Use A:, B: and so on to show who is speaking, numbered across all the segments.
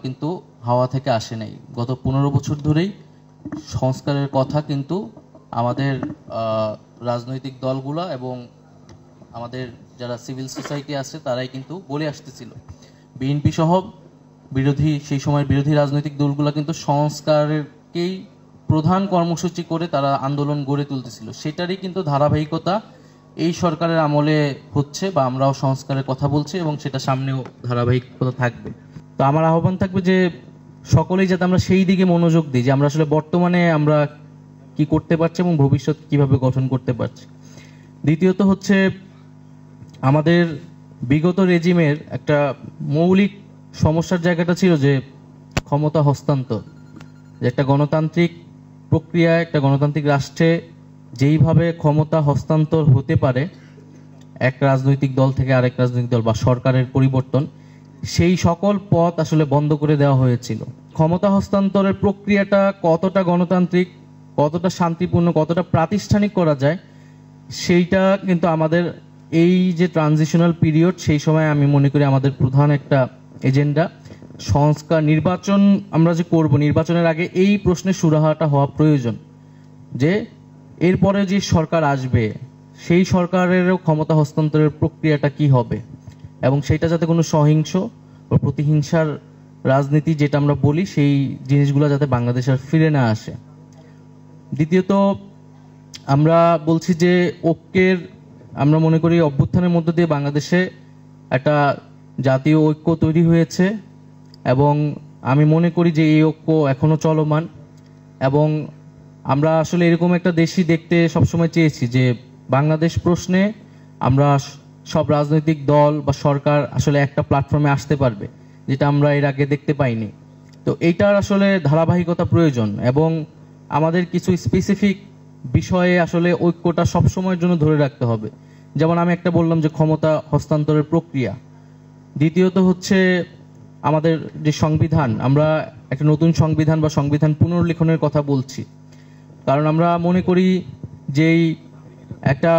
A: কিন্তু হাওয়া থেকে আসে নাই। গত 15 বছর ধরেই সংস্কারের কথা কিন্তু আমাদের রাজনৈতিক দলগুলো এবং আমাদের যারা সিভিল সোসাইটি আছে তারাই কিন্তু বলে আসতেছিল। বিএনপি সহ সেই সময়ের বিরোধী রাজনৈতিক দলগুলো কিন্তু সংস্কারকেই প্রধান কর্মসূচি করে তারা আন্দোলন গড়ে তুলতেছিল। সেটারই কিন্তু ধারাবাহিকতা এই সরকারের আমলে হচ্ছে, বা আমরাও সংস্কারের কথা বলছি এবং সেটা সামনেও ধারাবাহিকতা থাকবে। তো আমার আহ্বান থাকবে যে সকলেই যাতে আমরা সেই দিকে মনোযোগ দিই যে আমরা আসলে বর্তমানে আমরা কি করতে পারছি এবং ভবিষ্যৎ কিভাবে গঠন করতে পারছি। দ্বিতীয়ত হচ্ছে আমাদের বিগত রেজিমের একটা মৌলিক সমস্যার জায়গাটা ছিল যে ক্ষমতা হস্তান্তর, যে একটা গণতান্ত্রিক প্রক্রিয়া, একটা গণতান্ত্রিক রাষ্ট্রে যেইভাবে ক্ষমতা হস্তান্তর হতে পারে এক রাজনৈতিক দল থেকে আরেক রাজনৈতিক দল বা সরকারের পরিবর্তন, সেই সকল পথ আসলে বন্ধ করে দেওয়া হয়েছিল। ক্ষমতা হস্তান্তরের প্রক্রিয়াটা কতটা গণতান্ত্রিক, কতটা শান্তিপূর্ণ, কতটা প্রাতিষ্ঠানিক করা যায়, সেইটা কিন্তু আমাদের এই যে ট্রানজিশনাল পিরিয়ড, সেই সময় আমি মনে করি আমাদের প্রধান একটা এজেন্ডা সংস্কার। নির্বাচন আমরা যে করব, নির্বাচনের আগে এই প্রশ্নের সুরাহাটা হওয়া প্রয়োজন যে এরপরে যে সরকার আসবে সেই সরকারেরও ক্ষমতা হস্তান্তরের প্রক্রিয়াটা কি হবে, এবং সেটা যাতে কোনো সহিংস বা প্রতিহিংসার রাজনীতি যেটা আমরা বলি সেই জিনিসগুলো যাতে বাংলাদেশ আর ফিরে না আসে। দ্বিতীয়ত আমরা বলছি যে ঐক্যের, আমরা মনে করি অভ্যুত্থানের মধ্য দিয়ে বাংলাদেশে একটা জাতীয় ঐক্য তৈরি হয়েছে এবং আমি মনে করি যে এই ঐক্য এখনো চলমান, এবং আমরা আসলে এরকম একটা দেশই দেখতে সবসময় চেয়েছি যে বাংলাদেশ প্রশ্নে আমরা সব রাজনৈতিক দল বা সরকার আসলে একটা প্ল্যাটফর্মে আসতে পারবে, যেটা আমরা এর আগে দেখতে পাইনি। তো এইটার আসলে ধারাবাহিকতা প্রয়োজন এবং আমাদের কিছু স্পেসিফিক বিষয়ে আসলে ঐক্যটা সবসময়ের জন্য ধরে রাখতে হবে। যেমন আমি একটা বললাম যে ক্ষমতা হস্তান্তরের প্রক্রিয়া। দ্বিতীয়ত হচ্ছে আমাদের যে সংবিধান, আমরা একটা নতুন সংবিধান বা সংবিধান পুনর্লিখনের কথা বলছি, কারণ আমরা মনে করি যেই একটা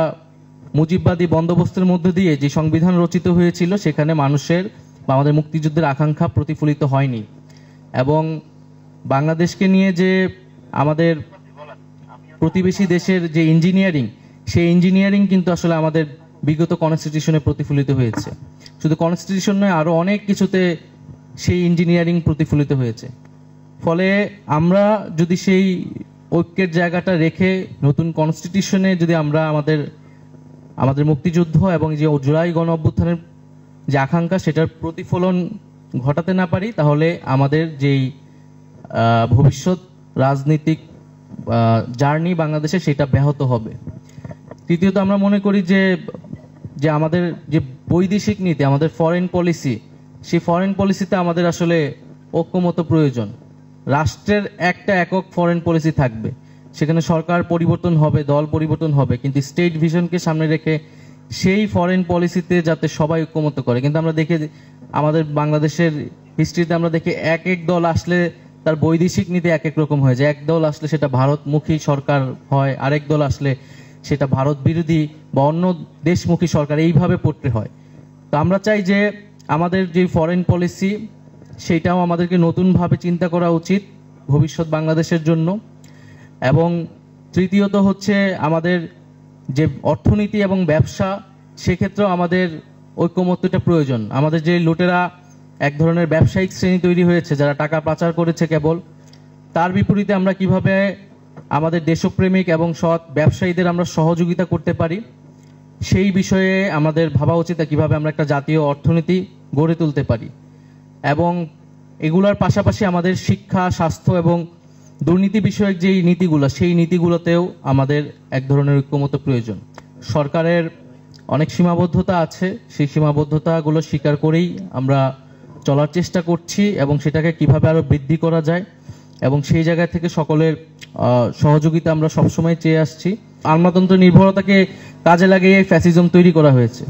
A: মুজিববাদী বন্দোবস্তের মধ্য দিয়ে যে সংবিধান রচিত হয়েছিল সেখানে মানুষের বা আমাদের মুক্তিযুদ্ধের আকাঙ্ক্ষা প্রতিফলিত হয়নি, এবং বাংলাদেশকে নিয়ে যে আমাদের প্রতিবেশী দেশের যে ইঞ্জিনিয়ারিং, সেই ইঞ্জিনিয়ারিং কিন্তু আসলে আমাদের বিগত কনস্টিটিউশনে প্রতিফলিত হয়েছে। শুধু কনস্টিটিউশন নয়, আরও অনেক কিছুতে সেই ইঞ্জিনিয়ারিং প্রতিফলিত হয়েছে। ফলে আমরা যদি সেই ঐক্যের জায়গাটা রেখে নতুন কনস্টিটিউশনে যদি আমরা আমাদের মুক্তিযুদ্ধ এবং যে জুলাই গণ অভ্যুত্থানের যে আকাঙ্ক্ষা সেটার প্রতিফলন ঘটাতে না পারি, তাহলে আমাদের যেই ভবিষ্যৎ রাজনীতিক জার্নি বাংলাদেশে সেটা ব্যাহত হবে। তৃতীয়ত আমরা মনে করি যে আমাদের যে বৈদেশিক নীতি, আমাদের ফরেন পলিসি, সেই ফরেন পলিসিতে আমাদের আসলে ঐক্যমত প্রয়োজন। রাষ্ট্রের একটা একক ফরেন পলিসি থাকবে, সেখানে সরকার পরিবর্তন হবে, দল পরিবর্তন হবে, কিন্তু স্টেট ভিশনকে সামনে রেখে সেই ফরেন পলিসিতে যাতে সবাই ঐক্যমত করে। কিন্তু আমরা দেখি আমাদের বাংলাদেশের হিস্ট্রিতে আমরা দেখি এক এক দল আসলে তার বৈদেশিক নীতি এক এক রকম হয়ে যায়। এক দল আসলে সেটা ভারতমুখী সরকার হয়, আরেক দল আসলে সেটা ভারত বিরোধী বা অন্য দেশমুখী সরকার, এইভাবে পড়তে হয়। তো আমরা চাই যে আমাদের যে ফরেন পলিসি সেইটাও আমাদেরকে নতুনভাবে চিন্তা করা উচিত ভবিষ্যৎ বাংলাদেশের জন্য। এবং তৃতীয়ত হচ্ছে আমাদের যে অর্থনীতি এবং ব্যবসা, সেক্ষেত্রেও আমাদের ঐক্যমত্যটা প্রয়োজন। আমাদের যে লুটেরা এক ধরনের ব্যবসায়িক শ্রেণী তৈরি হয়েছে যারা টাকা পাচার করেছে কেবল, তার বিপরীতে আমরা কিভাবে আমাদের দেশপ্রেমিক এবং সৎ ব্যবসায়ীদের আমরা সহযোগিতা করতে পারি সেই বিষয়ে আমাদের ভাবা উচিত, কিভাবে আমরা একটা জাতীয় অর্থনীতি গড়ে তুলতে পারি। এবং এগুলোর পাশাপাশি আমাদের শিক্ষা, স্বাস্থ্য এবং দুর্নীতি বিষয়ক যেই নীতিগুলো, সেই নীতিগুলোতেও আমাদের এক ধরনের ঐক্যমত প্রয়োজন। সরকারের অনেক সীমাবদ্ধতা আছে, সেই সীমাবদ্ধতাগুলো স্বীকার করেই আমরা চলার চেষ্টা করছি এবং সেটাকে কিভাবে আরো বৃদ্ধি করা যায় এবং সেই জায়গা থেকে সকলের সহযোগিতা আমরা সবসময় চেয়ে আসছি। আমলাতন্ত্র নির্ভরতাকে কাজে লাগিয়ে ফ্যাসিজম তৈরি করা হয়েছে।